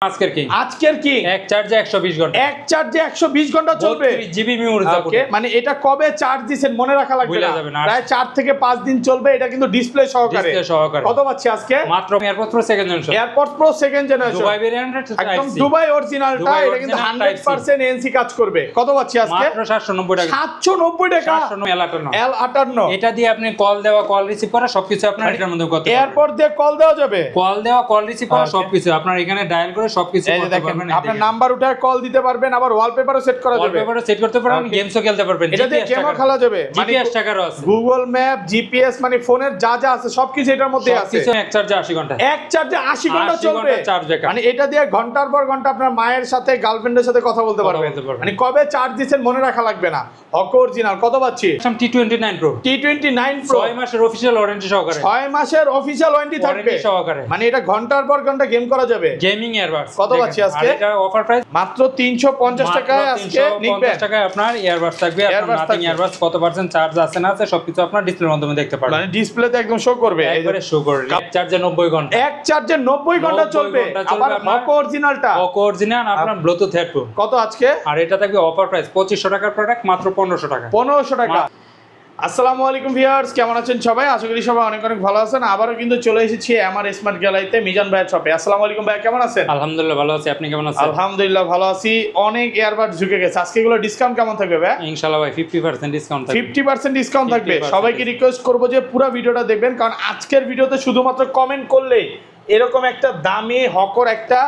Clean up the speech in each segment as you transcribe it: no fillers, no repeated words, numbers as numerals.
আজকের কি এক চার্জে 120 ঘন্টা এক চার্জে 120 ঘন্টা চলবে 32 জিবি মেমরি সাপোর্ট মানে এটা কবে চার্জ দিবেন মনে রাখা লাগবে না প্রায় 4 থেকে 5 দিন চলবে এটা কিন্তু ডিসপ্লে সহকারে কত পাচ্ছি আজকে মাত্র AirPods Pro second generation AirPods Pro second generation Dubai variant একদম দুবাই অরিজিনালটা এটা কিন্তু 100% এনসি কাজ করবে কত পাচ্ছি আজকে মাত্র 790 টাকা 790 টাকা L58 এটা দিয়ে আপনি কল দেওয়া কল রিসিভ করা সবকিছু আপনার এটার মধ্যে করতে পারবেন এয়ারপড দিয়ে কল দেওয়া যাবে কল দেওয়া কল রিসিভ করা সবকিছু আপনার এখানে ডায়াল করে সবকিছু করতে পারবেন আপনার নাম্বার উঠায় কল দিতে পারবেন আবার ওয়ালপেপারও সেট করা যাবে ওয়ালপেপারও সেট করতে পারবেন গেমসও খেলতে পারবেন এটা দিয়ে গেমও খেলা যাবে জিপিএস টাকারও আছে গুগল ম্যাপ জিপিএস মানে ফোনের যা যা আছে সবকিছু এটার মধ্যে আছে সবকিছু এক চার্জে 80 ঘন্টা এক চার্জে 80 ঘন্টা চলবে মানে এটা দিয়ে ঘন্টার পর ঘন্টা আপনার মায়ের সাথে গার্লফ্রেন্ডের সাথে কথা বলতে পারবেন মানে কবে চার্জ দিবেন মনে রাখা লাগবে না হকো অরিজিনাল কত পাচ্ছি T29 Pro T29 Pro 6 মাসের অফিশিয়াল ওয়ারেন্টি সহকারে 6 মাসের অফিশিয়াল ওয়ারেন্টি থাকবে সহকারে মানে এটা ঘন্টার পর ঘন্টা গেম করা যাবে গেমিং ইয়ারবাডস কত পাচ্ছি আজকে এটা অফার প্রাইস মাত্র 350 টাকায় আজকে নিবেন 350 টাকায় আপনার ইয়ারবাডস থাকবে আপনার নাথিং ইয়ারবাডস কত পার্সেন্ট চার্জ আছে না আছে সবকিছু আপনার ডিসপ্লের মাধ্যমে দেখতে পারবেন মানে ডিসপ্লেতে একদম শো করবে একবারে শো করবে এক চার্জে 90 ঘন্টা এক চার্জে 90 ঘন্টা চলবে আবার হকো অরিজিনালটা হকো অরিজিনাল আপনার ব্লুটুথ হেডফোন কত আজকে আর এটা থাকবে অফার প্রাইস 2500 টাকার প্রোডাক্ট মাত্র 1500 টাকা 1500 টাকা আসসালামু আলাইকুম ভিউয়ার্স কেমন আছেন সবাই আশা করি সবাই অনেক অনেক ভালো আছেন আবারো কিন্তু চলে এসেছি আমার স্মার্ট গ্যালারিতে মিজান ভাইয়ের শপে আসসালামু আলাইকুম ভাই কেমন আছেন আলহামদুলিল্লাহ ভালো আছি আপনি কেমন আছেন আলহামদুলিল্লাহ ভালো আছি অনেক ইয়ারবাড ঝুঁকে গেছে আজকে এগুলো ডিসকাউন্ট কেমন থাকবে ভাই ইনশাআল্লাহ ভাই 50% ডিসকাউন্ট থাকবে 50% ডিসকাউন্ট থাকবে সবাইকে রিকোয়েস্ট করব যে পুরো ভিডিওটা দেখবেন কারণ আজকের ভিডিওতে শুধুমাত্র কমেন্ট করলেই এরকম একটা দামি হকর একটা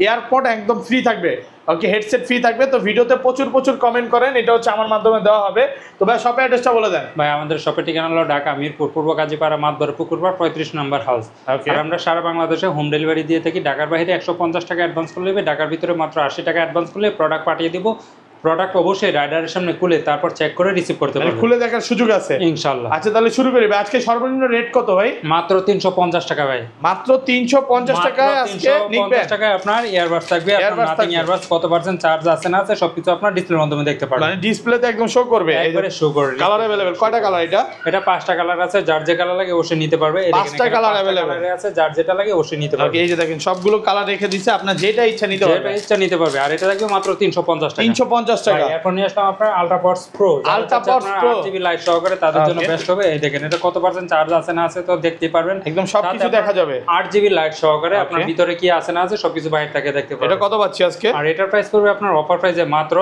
এয়ারপড একদম ফ্রি থাকবে ওকে হেডসেট ফ্রি থাকবে তো ভিডিওতে প্রচুর কমেন্ট করেন এটা হচ্ছে আমার মাধ্যমে দেওয়া হবে তো ভাই শপের অ্যাড্রেসটা বলে দেন ভাই আমাদের শপের ঠিকানা হলো ঢাকা মিরপুর পূর্ব কাজীপাড়া মাতবর পুকুরপাড় 35 নম্বর হাউস আর আমরা সারা বাংলাদেশে হোম ডেলিভারি দিয়ে থাকি ঢাকার বাইরে 150 টাকা অ্যাডভান্স করলে হবে ঢাকার ভিতরে মাত্র 80 টাকা অ্যাডভান্স করলে প্রোডাক্ট পাঠিয়ে দিব প্রোডাক্ট অবশ্যই রাইডারের সামনে খুলে তারপর চেক করে রিসিভ করতে পারবেন খুলে দেখার সুযোগ আছে ইনশাআল্লাহ আচ্ছা তাহলে শুরু করি ভাই আজকে সর্বনিম্ন রেট কত ভাই মাত্র 350 টাকা ভাই মাত্র 350 টাকায় আজকে নিবেন 350 টাকায় আপনার ইয়ারবাডস থাকবে আপনার নাথিং ইয়ারবাডস কত পার্সেন্ট চার্জ আছে না আছে সবকিছু আপনার ডিসপ্লের মাধ্যমে দেখতে পারবেন মানে ডিসপ্লেতে একদম শো করবে একবারে শো করবে কালার अवेलेबल কয়টা কালার এটা 5টা কালার আছে যার যে কালার লাগে অবশ্যই নিতে পারবে এই 5টা কালার अवेलेबल আছে যার যেটা লাগে অবশ্যই নিতে পারবে এই যে দেখেন সবগুলো কালার রেখে দিয়েছে আপনার যেটা ইচ্ছা নিতে পারবে যেটা ইচ্ছা নিতে পারবে আর এটা থাকবে মাত্র 350 টাকা 350 টাকা এখন নিয়ে আসলাম আপনার আলট্রাপডস প্রো আলট্রাপডস প্রো 8GB লাইট সহকারে তাদের জন্য বেস্ট হবে এই দেখেন এটা কত পার্সেন্ট চার্জ আছে না আছে তো দেখতে পারবেন একদম সবকিছু দেখা যাবে 8GB লাইট সহকারে আপনার ভিতরে কি আছে না আছে সবকিছু বাইরে থেকে দেখতে পারবেন এটা কত পাচ্ছি আজকে আর এটার প্রাইস পড়বে আপনার অফার প্রাইসে মাত্র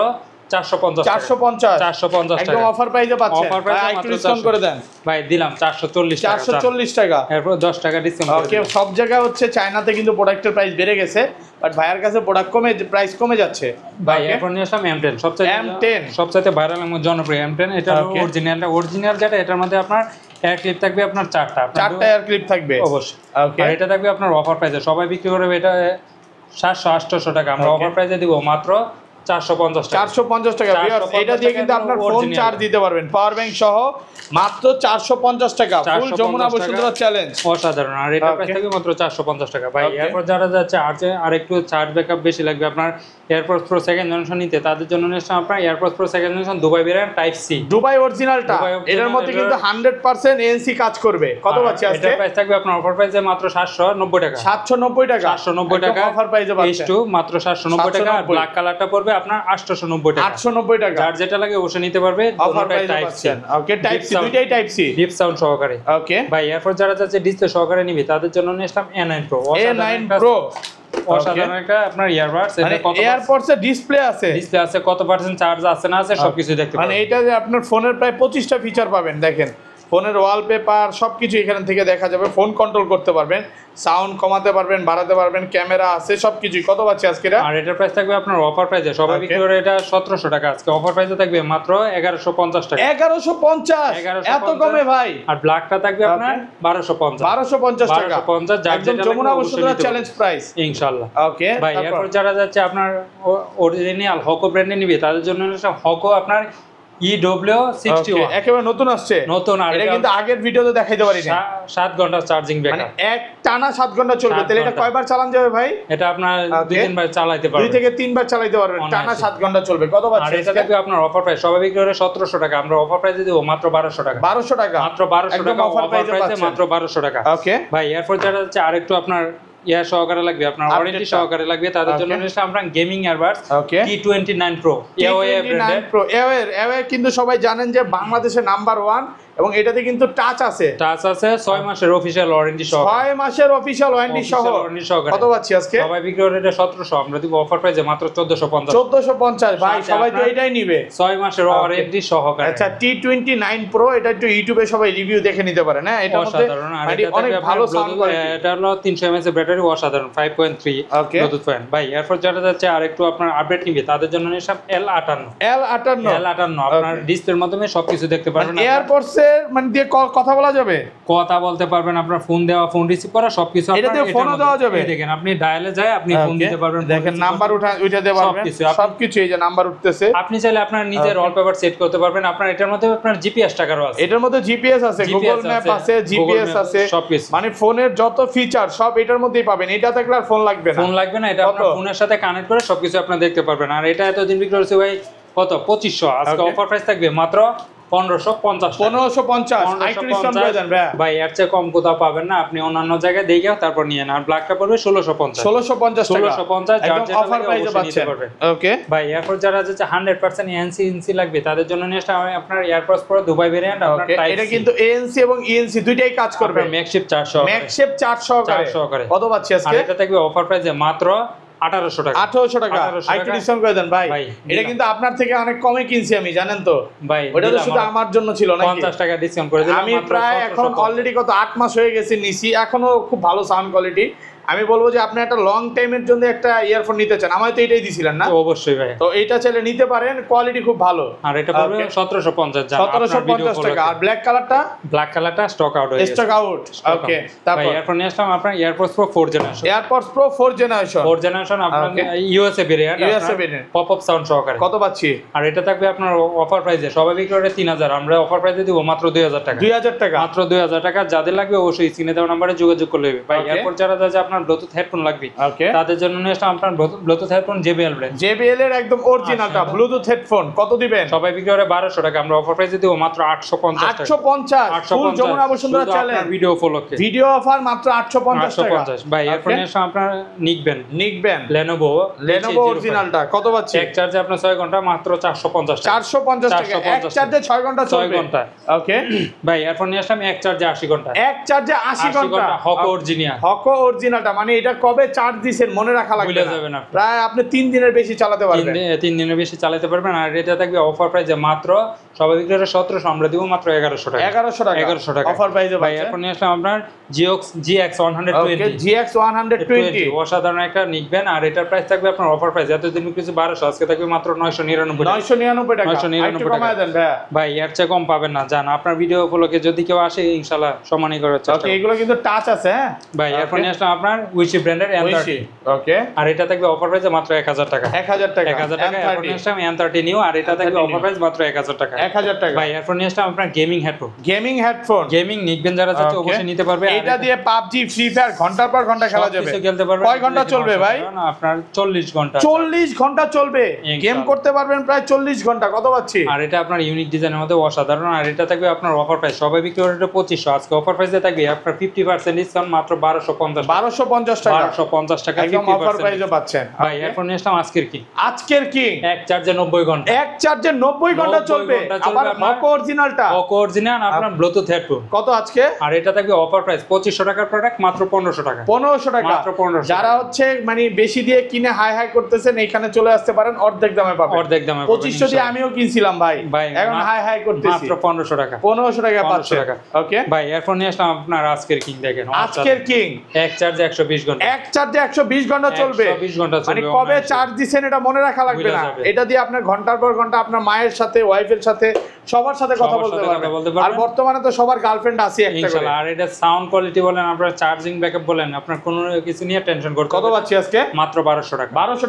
450 একদম অফার প্রাইসে পাচ্ছেন অফার প্রাইসে একটু ডিসকাউন্ট করে দেন ভাই দিলাম 440 টাকা এরপর 10 টাকা ডিসকাউন্ট ওকে সব জায়গা হচ্ছে চায়নাতে কিন্তু প্রোডাক্টের প্রাইস বেড়ে গেছে বাট ভাইয়ার কাছে প্রোডাক্ট প্রাইস কমে যাচ্ছে ভাই এখন নিয়ে আসলাম M10 সবচেয়ে ভাইরাল এবং জনপ্রিয় M10 এটা অরিজিনাল যেটা এটার মধ্যে আপনার এয়ার ক্লিপ থাকবে আপনার চারটা এয়ার ক্লিপ থাকবে অবশ্যই আর এটা থাকবে আপনার অফার প্রাইসে সবাই বিক্রি করবে এটা 700-800 টাকা আমরা অফার প্রাইসে দিব মাত্র 450 টাকা ভিউয়ার্স এটা দিয়ে কিন্তু আপনার ফোন চার্জ দিতে পারবেন পাওয়ার ব্যাংক সহ মাত্র 450 টাকা ফুল যমুনা বসুন্ধরা চ্যালেঞ্জ অসাধারণ আর এটা প্রাইস থাকবে মাত্র 450 টাকা ভাই এরপর যারা যাচ্ছে আর একটু চার্জ ব্যাকআপ বেশি লাগবে আপনার এয়ারপডস প্রো সেকেন্ড জেনারেশন নিতে তাদের জন্য নিয়ে আসলাম আপনার AirPods Pro second generation Dubai variant type C Dubai অরিজিনালটা এর মধ্যে কিন্তু 100% এনসি কাজ করবে কত পাচ্ছি আজকে এটা প্রাইস থাকবে আপনার অফার প্রাইসে মাত্র 790 টাকা 790 টাকা অফার প্রাইসে পাচ্ছেন মাত্র 790 টাকা আর ব্ল্যাক কালারটা পড়বে আপনার 890 টাকা 890 টাকা যার যেটা লাগে অবশ্যই নিতে পারবে অফার প্রাইসে পাচ্ছেন ওকে টাইপ সি দুইটাই টাইপ সি ডিপ সাউন্ড সহকারে ওকে ভাই এরপর যারা যাচ্ছে ডিসপ্লে সহকারে নিবে তাদের জন্য নিয়ে আসলাম A9 Pro অসাধারণ একটা আপনার ইয়ারবাডস এটা কত এয়ারপডস এর ডিসপ্লে আছে কত পার্সেন্ট চার্জ আছে না আছে সবকিছু দেখতে পাবেন মানে এটা যে আপনার ফোনের প্রায় 25টা ফিচার পাবেন দেখেন ফোনের ওয়ালপেপার সবকিছু এখান থেকে দেখা যাবে ফোন কন্ট্রোল করতে পারবেন সাউন্ড কমাতে পারবেন বাড়াতে পারবেন ক্যামেরা আছে সবকিছু কত পাচ্ছি আজকে আর এটার প্রাইস থাকবে আপনার অফার প্রাইসে সবাই বিক্রি করে এটা 1700 টাকা আজকে অফার প্রাইসে থাকবে মাত্র 1150 টাকা 1150 এত কমে ভাই আর ব্ল্যাকটা থাকবে আপনার 1250 টাকা 1250 একদম যমুনা বসুন্ধরা চ্যালেঞ্জ প্রাইস ইনশাআল্লাহ ওকে ভাই এরপর যারা যাচ্ছে আপনার অরিজিনাল হকো ব্র্যান্ডে নিবে তাদের জন্য হকো আপনার EW61 একেবারে নতুন আসছে নতুন আর এটা কিন্তু আগের ভিডিওতে দেখাইতে পারি না 7 ঘন্টা চার্জিং ব্যাকআপ মানে এক টানা 7 ঘন্টা চলবে তাহলে এটা কয়বার চালানো যাবে ভাই এটা আপনার 2-3 বার চালাতে পারবেন 2 থেকে 3 বার চালাতে পারবেন টানা 7 ঘন্টা চলবে কত পাচ্ছেন আর এটা থাকবে আপনার অফার প্রাইস সবাই বিক্রি করে 1700 টাকা আমরা অফার প্রাইসে দেব মাত্র 1200 টাকা 1200 টাকা মাত্র 1200 টাকা অফার প্রাইসে মাত্র 1200 টাকা ওকে ভাই এরপর যারা হচ্ছে আরেকটু আপনার ইয়ার সহকারে লাগবে, আপনার ওয়ারেন্টি সহকারে লাগবে, তাদের জন্য নিশ্চয় আমরা gaming earbuds T29 Pro away কিন্তু সবাই জানেন যে বাংলাদেশে নাম্বার 1 এবং এটাতে কিন্তু টাচ আছে 6 মাসের অফিশিয়াল ওয়ারেন্টি সহ, 6 মাসের অফিশিয়াল ওয়ারেন্টি সহ কত পাচ্ছি আজকে? সবাই বিক্রি করে এটা 1700, আমরা দিব অফার প্রাইসে মাত্র 1450 ভাই সবাই তো এটাই নিবে 6 মাসের ওয়ারেন্টি সহকারে। আচ্ছা T29 Pro এটা একটু ইউটিউবে সবাই রিভিউ দেখে নিতে পারে না, এটা মধ্যে অনেক ভালো সাউন্ড কোয়ালিটি, এটা হলো 300 mAh ব্যাটারি, অসাধারণ 5.3 ব্লুটুথ ফ্যান ভাই। এরপর যারা যাচ্ছে আর একটু আপনার আপডেট নিবে তাদের জন্য সব L58 আপনার ডিসপ্লের মাধ্যমে সবকিছু দেখতে পারবেন, এয়ারপডস এর মানে দিয়ে কথা বলা যাবে, কথা বলতে পারবেন, আপনার ফোন দেওয়া, ফোন রিসিভ করা সবকিছু আপনার এটাতে ফোনও দেওয়া যাবে। দেখেন আপনি ডায়ালে যায় আপনি ফোন দিতে পারবেন, দেখেন নাম্বার উঠাতে পারবেন, সবকিছু এই যে নাম্বার উঠতেছে। আপনি চাইলে আপনার নিজের ওয়ালপেপার সেট করতে পারবেন, আপনার এটার মধ্যে আপনার জিপিএস ট্র্যাকারও আছে, এটার মধ্যে জিপিএস আছে, গুগল ম্যাপ আছে, জিপিএস আছে, সবকিছু মানে ফোনের যত ফিচার সব এটার মধ্যেই পাবেন। এটা থাকলে আর ফোন লাগবে না, এটা আপনার ফোনের সাথে কানেক্ট করে সবকিছু আপনি দেখতে পারবেন। আর এটা এতদিন বিক্রি হচ্ছে ভাই কত 2500, আজকে অফার প্রাইস থাকবে মাত্র 1550 ভাই। এর চেয়ে কম কোথাও পাবেন না, আপনি অন্যান্য জায়গায় দেখে তারপর নিয়ে নেন। আর ব্ল্যাকটা পড়বে 1650 একদম অফার প্রাইসে পাচ্ছেন। ওকে ভাই এরপর যারা যাচ্ছে 100% এএনসি লাগবে তাদের জন্য নেক্সট আপনার এয়ারপডস প্রো দুবাই ভেরিয়েন্ট, আপনার টাইপ এটা কিন্তু এএনসি এবং ইএনসি দুইটাই কাজ করবে, ম্যাকশিপ 400 করে কত পাচ্ছি আজকে? আর এটা থাকবে অফার প্রাইসে মাত্র 1800 টাকা। একটু ডিসকাউন্ট করে দেন ভাই, এটা কিন্তু আপনার থেকে অনেক কমে কিনছি আমি, জানেন তো ভাই, ওটা তো শুধু আমার জন্য ছিল না, 50 টাকা ডিসকাউন্ট করে দিলাম। আমি প্রায় এখন অলরেডি কত 8 মাস হয়ে গেছে নিছি, এখনো খুব ভালো সাউন্ড কোয়ালিটি। আমি বলবো যে আপনি একটা লং টাইমের জন্য একটা ইয়ারফোন নিতে চান, আমায় তো এটাই দিছিলেন না? অবশ্যই ভাই, তো এটা চাইলে নিতে পারেন, কোয়ালিটি খুব ভালো। আর এটা পড়বে 1750 টাকা। আর ব্ল্যাক কালারটা স্টক আউট হয়ে গেছে, স্টক আউট। ওকে তারপর এরপর নিয়ে আসলাম আপনার এয়ারপডস প্রো 4 জেনারেশন আপনার USA variant, pop up sound সহকারে কত পাচ্ছি? আর এটা থাকবে আপনার অফার প্রাইসে, সবাই বিক্রি করে 3000, আমরা অফার প্রাইসে দিব মাত্র 2000 টাকা, মাত্র 2000 টাকা। যাদের লাগবে অবশ্যই স্ক্রিনে দেওয়া নম্বরে যোগাযোগ করলে হবে ভাই। এরপর যারা আপনার ব্লুটুথ হেডফোন লাগবে তাদের জন্য নিয়ে আসলাম আপনার ব্লুটুথ হেডফোন JBL এর একদম অরিজিনালটা ব্লুটুথ হেডফোন কত দিবেন? সবাই বিক্রি করে 1200 টাকা, আমরা অফার প্রাইসে দেব মাত্র 850 টাকা। 850 ফুল যমুনা বসুন্ধরা চ্যালেঞ্জ ভিডিও উপলক্ষে, ভিডিও অফার মাত্র 850 টাকা ভাই। এরপর নিয়ে আসলাম আপনার নিকবেন Lenovo অরিজিনালটা কত পাচ্ছি? এক চার্জে আপনার 6 ঘন্টা মাত্র 450 টাকা, এক চার্জে 6 ঘন্টা চলবে। ওকে ভাই, এরপর নিয়ে আসলাম এক চার্জে 80 ঘন্টা, এক চার্জে 80 ঘন্টা হকো অরিজিনালটা, মানে এটা কবে চার্জ দিবেন মনে রাখা লাগবে না, প্রায় আপনি 3 দিনের বেশি চালাতে পারবেন, 3 দিনের বেশি চালাতে পারবেন। আর এটা থাকবে অফার প্রাইসে মাত্র সবাই বিক্রি করে 1700, আমরা দিব মাত্র 1100 টাকা অফার প্রাইসে ভাই। এরপর নিয়ে আসলাম আপনার GX 120 অসাধারণ একটা নিকবেন, আর এটার প্রাইস থাকবে আপনার অফার প্রাইস এতদিন কিছু 1200, আজকে থাকবে মাত্র 999 টাকা। একটু কমায় দেন ভাই, এর চেয়ে কম পাবেন না, জান আপনার ভিডিও উপলক্ষে যদি কেউ আসে ইনশাআল্লাহ সম্মানই করার চেষ্টা করব। এগুলো কিন্তু টাচ আছে হ্যাঁ ভাই। এরপর নিয়ে আসলাম আপনার উইশি ব্র্যান্ডের N30, ওকে, আর এটা থাকবে অফার প্রাইসে মাত্র 1000 টাকা। এরপর নিয়ে আসলাম N30 নিউ, আর এটা থাকবে অফার প্রাইস মাত্র 1000 টাকা ভাই। এরপর নিয়ে আসলাম আপনার গেমিং নিকবেন, যারা চাচ্ছে অবশ্যই নিতে পারবে। এটা দিয়ে পাবজি ফ্রি ফায়ার ঘন্টার পর ঘন্টা খেলা যাবে, খেলতে পারবে। কয় ঘন্টা চলবে ভাই? আপনার 40 ঘন্টা চলবে, গেম করতে পারবেন প্রায় 40 ঘন্টা। কত পাচ্ছি? আর এটা আপনার ইউনিক ডিজাইনের মধ্যে অসাধারণ, আর এটা থাকবে আপনার অফার প্রাইস সবাই বিক্রি করে 2500, আজকে অফার প্রাইসে থাকবে আপনার 50% ডিসকাউন্ট মাত্র 1250 টাকা একদম অফার প্রাইসে পাচ্ছেন ভাই। এরপর নিয়ে আসলাম আজকের কিং এক চার্জে 90 ঘন্টা চলবে। আবার হকো অরিজিনাল আপনার ব্লুটুথ হেডফোন কত আজকে? আর এটা থাকবে অফার প্রাইস 2500 টাকার প্রোডাক্ট মাত্র 1500 টাকা মাত্র 1500। যারা হচ্ছে মানে বেশি দিয়ে কিনে হাই করতেছেন এখানে চলে আসতে পারেন, অর্ধেক দামে পাবেন। 2500 দিয়ে আমিও কিনছিলাম ভাই, এখন হাই করতেছি মাত্র 1500 টাকা পাচ্ছেন। ওকে ভাই, এরপর নিয়ে আসলাম আপনার আজকের কিং। দেখেন আজকের কিং এক চার্জে 120 ঘন্টা চলবে, মানে কবে চার্জ দিবেন এটা মনে রাখা লাগবে না। এটা দিয়ে আপনার ঘন্টার পর ঘন্টা আপনার মায়ের সাথে, ওয়াইফের সাথে, সবার সাথে কথা বলতে পারবেন। আর বর্তমানে তো সবার গার্লফ্রেন্ড আছে একটা করে। আর এটা সাউন্ড কোয়ালিটি বলেন, আপনার চার্জিং ব্যাকআপ বলেন, আপনার কোনো কিছু নিয়ে টেনশন করতে হবে। কত পাচ্ছি আজকে? মাত্র 1200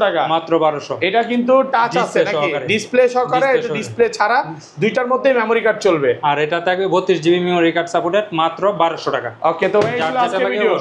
টাকা মাত্র 1200। এটা কিন্তু টাচ আছে নাকি? ডিসপ্লে সহকারে, এটা ডিসপ্লে ছাড়া, দুইটার মধ্যেই মেমরি কার্ড চলবে। আর এটা থাকবে 32 জিবি মেমরি কার্ড সাপোর্টেড মাত্র 1200 টাকা। ওকে, তো এই ছিল আজকের ভিডিও।